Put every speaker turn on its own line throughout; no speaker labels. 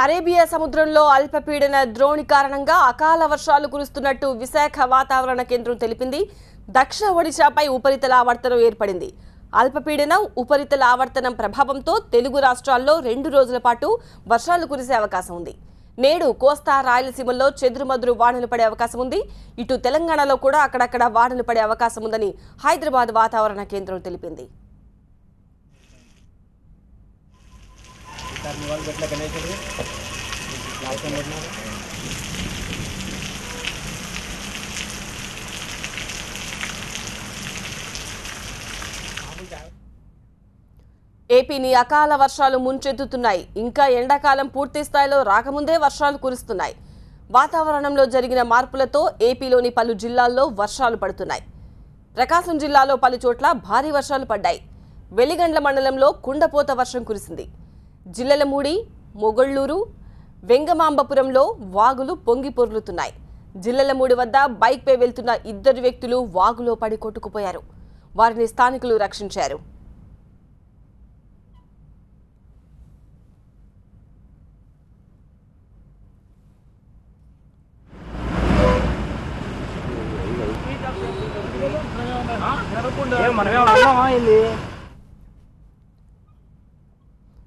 Arabia సముద్రంలో అల్పపీడన ద్రోణి కారణంగా అకాల వర్షాలు కురుస్తున్నట్టు విశాఖ వాతావరణ కేంద్రం తెలిపింది. దక్షిణ ఒడిశాపై ఉపరితల ఆవర్తనం ఏర్పడింది. అల్పపీడనం ఉపరితల ఆవర్తనం ప్రభావంతో తెలుగు రాష్ట్రాల్లో 2 రోజుల పాటు వర్షాలు కురిసే అవకాశం ఉంది. నేడు కోస్తా రాయలసీమల్లో చెదురుమదురు వానలు పడే అవకాశం ఉంది. ఇటు తెలంగాణలో కూడా అక్కడక్కడ వానలు పడే అవకాశం ఉందని హైదరాబాద్ వాతావరణ కేంద్రం తెలిపింది. ఏపీని అకాల వర్షాలు ముంచెత్తుతున్నాయి. ఇంకా ఎండాకాలం పూర్తి స్థాయిలో రాకముందే వర్షాలు కురుస్తున్నాయి. వాతావరణంలో జరిగిన మార్పులతో ఏపీలోని పలు జిల్లాల్లో వర్షాలు పడుతున్నాయి. ప్రకాశం జిల్లాలో పలు చోట్ల భారీ వర్షాలు పడ్డాయి. వెలిగండ్ల మండలంలో కుండపోత వర్షం కురిసింది. జిల్లెలమూడి, మొగళ్లూరు, వెంగమాంబపురంలో వాగులు పొంగి పొర్లుతున్నాయి. జిల్లెలమూడి వద్ద బైక్పై వెళ్తున్న 2 వ్యక్తులు వాగులో పడి కొట్టుకుపోయారు. వారిని స్థానికులు రక్షించారు.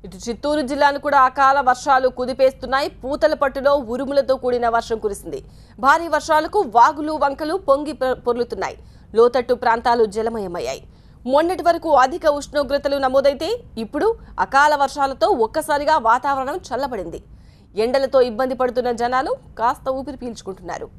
ఇటు చిత్తూరు జిల్లాను కూడా అకాల వర్షాలు కుదిపేస్తున్నాయి. పూతలపట్టులో ఉరుములతో కూడిన వర్షం కురిసింది. భారీ వర్షాలకు వాగులు వంకలు పొంగి పొర్లుతున్నాయి. లోతట్టు ప్రాంతాలు జలమయమయ్యాయి. మొన్నటి వరకు అధిక ఉష్ణోగ్రతలు నమోదైతే ఇప్పుడు అకాల వర్షాలతో ఒక్కసారిగా వాతావరణం చల్లబడింది. ఎండలతో ఇబ్బంది పడుతున్న జనాలు కాస్త ఊపిరి పీల్చుకుంటున్నారు.